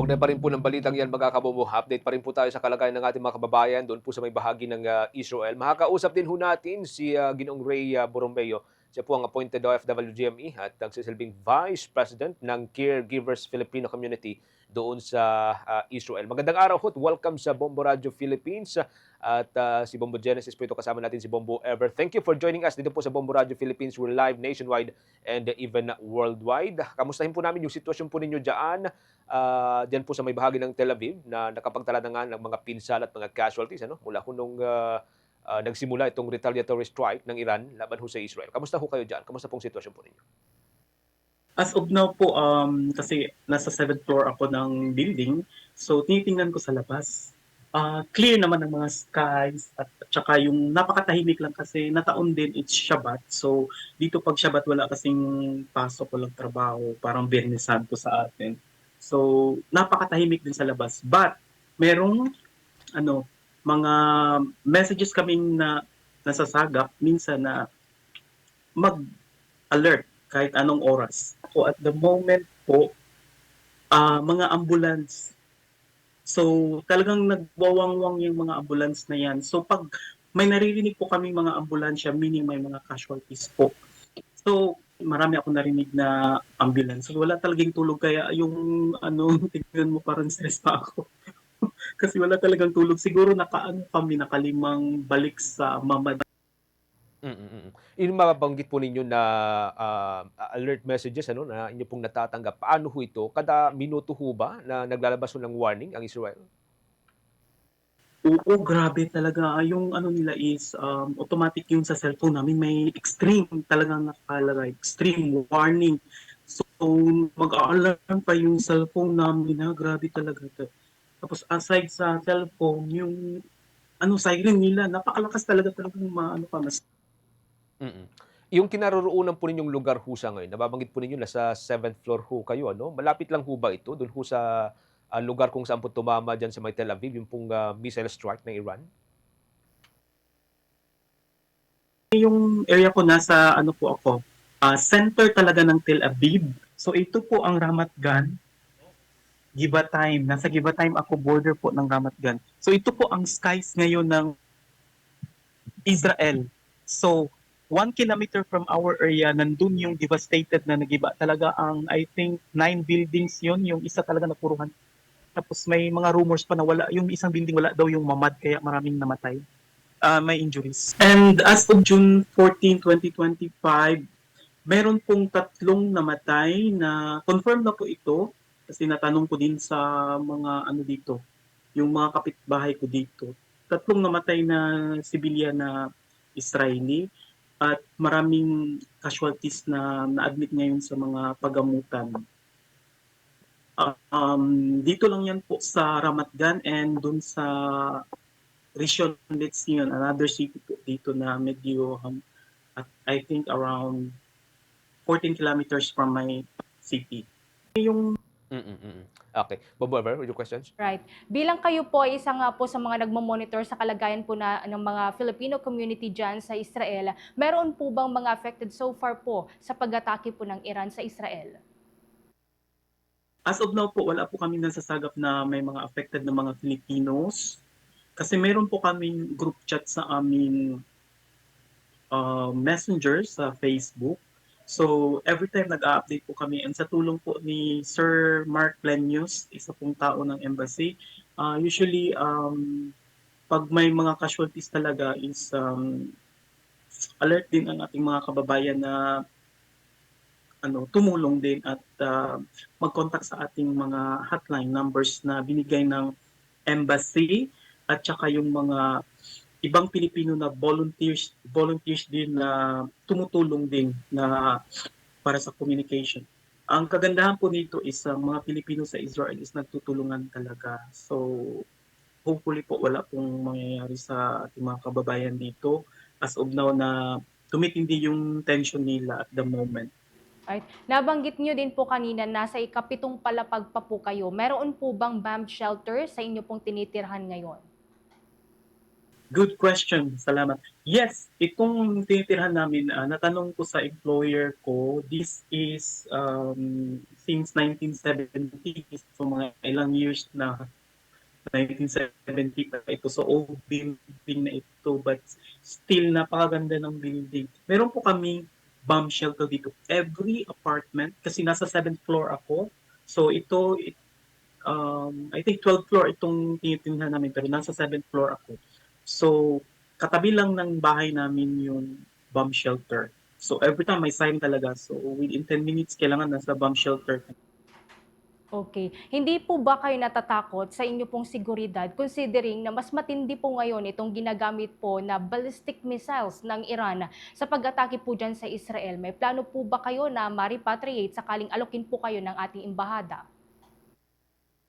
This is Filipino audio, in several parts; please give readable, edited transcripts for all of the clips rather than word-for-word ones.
Kaugnay pa rin po ng balitang yan mga kabobo, update pa rin po tayo sa kalagayan ng ating mga kababayan doon po sa may bahagi ng Israel. Makakausap din ho natin si Ginoong Ray Borromeo. Siya po ang appointed OFW GME at nagsisilbing Vice President ng Caregivers Filipino Community doon sa Israel. Magandang araw ho, welcome sa Bombo Radio Philippines at si Bombo Genesis po ito, kasama natin si Bombo Ever. Thank you for joining us dito po sa Bombo Radio Philippines. We're live nationwide and even worldwide. Kamustahin po namin yung sitwasyon po ninyo dyan, diyan po sa may bahagi ng Tel Aviv na nakapagtala na nga ng mga pinsala at mga casualties ano, mula ho nung nagsimula itong retaliatory strike ng Iran laban ho sa Israel. Kamusta ho kayo diyan? Kamusta pong sitwasyon po ninyo? As of now po, kasi nasa 7th floor ako ng building, so tinitingnan ko sa labas. Clear naman ang mga skies at saka yung napakatahimik lang kasi nataon din it's Shabbat. So dito pag Shabbat wala kasing pasok, walang trabaho, parang Biyernes Santo sa atin. So napakatahimik din sa labas. But merong ano, mga messages kaming na nasasagap minsan na mag-alert kahit anong oras. So at the moment po, mga ambulance. So talagang nagwawangwang yung mga ambulance na yan. So pag may naririnig po kami mga ambulansya, meaning may mga casualties po. So marami ako narinig na ambulance. So, wala talagang tulog kaya yung tignan mo parang stress pa ako. Kasi wala talagang tulog. Siguro kami nakalimang balik sa mama. Yung mababanggit po ninyo na alert messages ano, na inyo pong natatanggap, paano ho ito? Kada minuto ho ba na naglalabas ho ng warning ang Israel? Oo, grabe talaga. Yung ano nila is automatic yung sa cellphone namin. May extreme talagang nakalagay. Extreme warning. So, mag-a-alarm pa yung cellphone namin na grabe talaga ito. Tapos aside sa cellphone, yung siren nila, napakalakas talaga ng mga mas. Mm. Yung kinaroroonan po ninyong lugar ho sa ngayon, nababanggit po ninyo nasa 7th floor ho kayo ano, malapit lang ho ba ito dun ho sa, lugar kung saan po tumama diyan sa may Tel Aviv yung pong, missile strike ng Iran? Yung area ko nasa ano po ako, center talaga ng Tel Aviv. So ito po ang Ramat Gan, Givatayim. Nasa Givatayim ako, border po ng Ramat Gan. So ito po ang skies ngayon ng Israel. So 1 kilometer from our area, nandun yung devastated na nagiba. Talaga ang, I think, 9 buildings yon, yung isa talaga napuruhan. Tapos may mga rumors pa na wala, yung isang building wala daw yung mamad, kaya maraming namatay. May injuries. And as of June 14, 2025, meron pong 3 namatay na confirmed na po ito kasi natanong ko din sa mga ano dito, yung mga kapitbahay ko dito. 3 namatay na civilian na Israeli at maraming casualties na na-admit ngayon sa mga pagamutan. Dito lang yan po sa Ramat Gan and dun sa Rishon LeZion, another city po dito na medyo at I think around 14 kilometers from my city. Yung Okay. Bob Weber, with your questions? Right. Bilang kayo po ay isa nga po sa mga nagmo-monitor sa kalagayan po ng mga Filipino community diyan sa Israel, meron po bang mga affected so far po sa pag-atake po ng Iran sa Israel? as of now po, wala po kami nasasagap na may mga affected na mga Filipinos. Kasi meron po kaming group chat sa aming messenger sa Facebook. So, every time nag-update po kami and sa tulong po ni Sir Mark Plenius, isa pong tao ng embassy, usually pag may mga casualties talaga is alert din ang ating mga kababayan na tumulong din at mag-contact sa ating mga hotline numbers na binigay ng embassy at saka yung mga ibang Pilipino na volunteers din na tumutulong din na para sa communication. Ang kagandahan po nito is ang mga Pilipino sa Israel is nagtutulungan talaga. So hopefully po wala pong mangyayari sa ating mga kababayan dito as of now na tumitindi yung tension nila at the moment. Right. Nabanggit niyo din po kanina nasa ikapitong palapag pa po kayo. Meron po bang bomb shelter sa inyo pong tinitirhan ngayon? Good question. Salamat. Yes, itong tinitirhan namin, natanong ko sa employer ko, this is since 1970, so mga ilang years na, 1970 pa ito. So old building na ito, but still napakaganda ng building. Meron po kami bomb shelter dito. Every apartment, kasi nasa 7th floor ako, so ito, I think 12th floor itong tinitingnan namin, pero nasa 7th floor ako. So, katabi lang ng bahay namin yung bomb shelter. So, every time may sign talaga. So, within 10 minutes, kailangan nasa bomb shelter. Okay. Hindi po ba kayo natatakot sa inyo pong seguridad considering na mas matindi po ngayon itong ginagamit po na ballistic missiles ng Iran sa pag-atake po dyan sa Israel? May plano po ba kayo na ma-repatriate sakaling alokin po kayo ng ating embahada?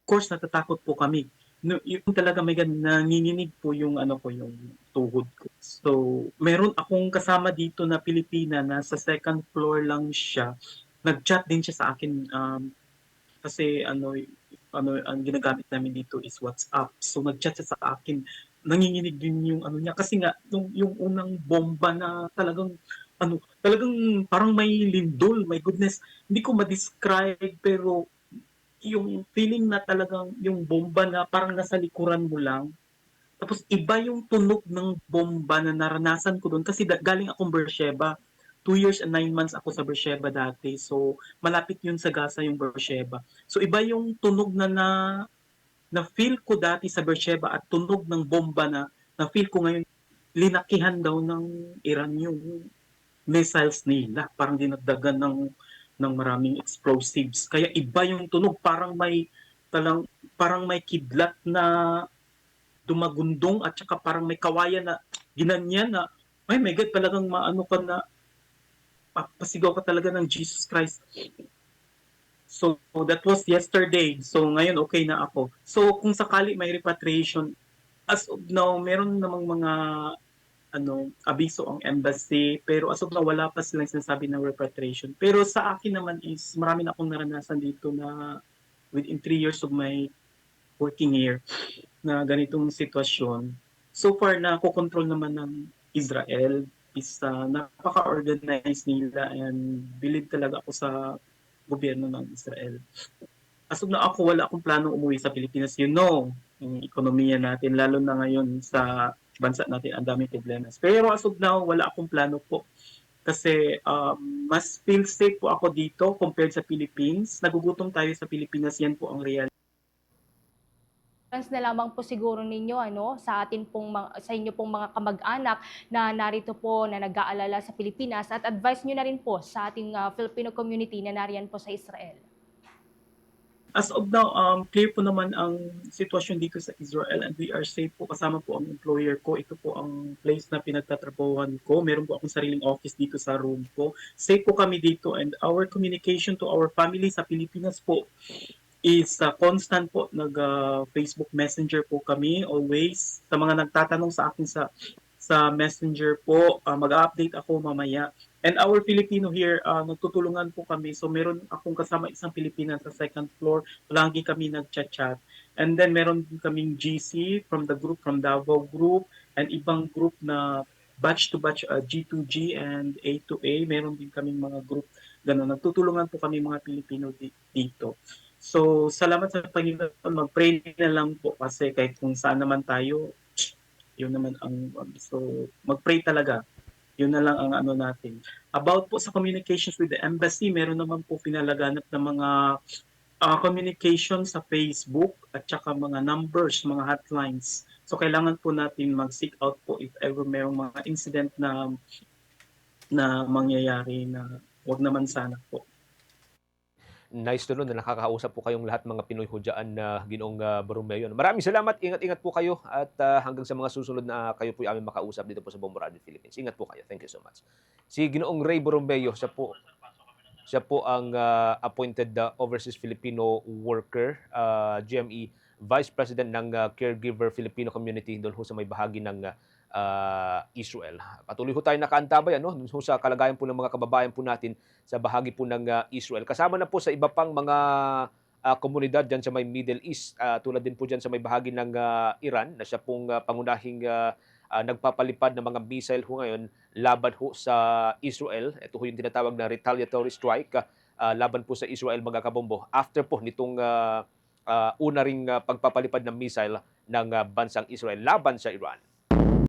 Of course, natatakot po kami. No, yung talaga may nanginginig po yung ano ko, yung tuhod ko. So, meron akong kasama dito na Pilipina na sa second floor lang siya. Nag-chat din siya sa akin kasi ano ang ginagamit namin dito is WhatsApp. So nag-chat siya sa akin. Nanginginig din yung ano niya kasi nga yung unang bomba na talagang parang may lindol, my goodness. Hindi ko ma-describe pero yung feeling na talagang yung bomba na parang nasa likuran mo lang. Tapos iba yung tunog ng bomba na naranasan ko doon kasi galing akong Beersheba. 2 years and 9 months ako sa Beersheba dati. So, malapit yun sa Gaza yung Beersheba. So, iba yung tunog na feel ko dati sa Beersheba at tunog ng bomba na feel ko ngayon linakihan daw ng Iran yung missiles nila. Parang dinagdagan ng maraming explosives. Kaya iba yung tunog. Parang may kidlat na dumagundong at saka parang may kawayan na ginanyan na ay my God, talagang maano ka na papasigaw ka talaga ng Jesus Christ. So, that was yesterday. So, ngayon okay na ako. So, kung sakali may repatriation, as of now, meron namang mga abiso ang embassy, pero as of now, wala pa silang sinasabi ng repatriation. Pero sa akin naman is, marami na akong naranasan dito na within 3 years of my working here na ganitong sitwasyon. So far, nakokontrol naman ng Israel is napaka-organized nila and believe talaga ako sa gobyerno ng Israel. As of now, wala akong planong umuwi sa Pilipinas. You know, yung ekonomiya natin, lalo na ngayon sa bansa natin, ang daming problemas. Pero as of now, wala akong plano po. Kasi mas feel safe po ako dito compared sa Philippines. Nagugutom tayo sa Pilipinas, yan po ang real. Na lamang po siguro ninyo sa sa inyo pong mga kamag-anak na narito po na nag-aalala sa Pilipinas at advice niyo na rin po sa ating Filipino community na nariyan po sa Israel. As of now, clear po naman ang sitwasyon dito sa Israel and we are safe po. Kasama po ang employer ko. Ito po ang place na pinagtatrabahuhan ko. Meron po akong sariling office dito sa room ko. Safe po kami dito and our communication to our family sa Pilipinas po is constant po. Facebook Messenger po kami always. Sa mga nagtatanong sa akin sa Messenger po, mag-update ako mamaya. And our Filipino here, nagtutulungan po kami. So meron akong kasama isang Pilipina sa second floor. Lagi kami nag-chat-chat. And then meron din kaming GC from the group, from Davao group, and ibang group na batch to batch, G2G and A to A. Meron din kaming mga group. Ganun. Nagtutulungan po kami mga Pilipino dito. So, salamat sa Panginoon. Mag-pray na lang po kasi kahit kung saan naman tayo, yun naman ang so mag-pray talaga. Yun na lang ang natin. About po sa communications with the embassy, meron naman po pinalaganap ng mga communication sa Facebook at saka mga numbers, mga hotlines. So kailangan po natin mag-seek out po if ever merong mga incident na mangyayari na wag naman sana po. Nice to know na nakakausap po kayong lahat mga Pinoy ho dyan na Ginoong Borromeo. Maraming salamat. Ingat-ingat po kayo at hanggang sa mga susunod na kayo po aming makausap dito po sa Bombo Radio Philippines. Ingat po kayo. Thank you so much. Si Ginoong Ray Borromeo, siya po ang appointed Overseas Filipino Worker, GME, Vice President ng Caregiver Filipino Community doon ho sa may bahagi ng Israel. Patuloy ho tayo nakaantabay dun ho sa kalagayan po ng mga kababayan po natin sa bahagi po ng Israel. Kasama na po sa iba pang mga komunidad dyan sa may Middle East, tulad din po dyan sa may bahagi ng Iran na siya pong pangunahing nagpapalipad ng mga missile ho ngayon laban ho sa Israel. Ito ho yung tinatawag na retaliatory strike laban po sa Israel, mga kabombo, after po nitong una ring pagpapalipad ng missile ng bansang Israel laban sa Iran.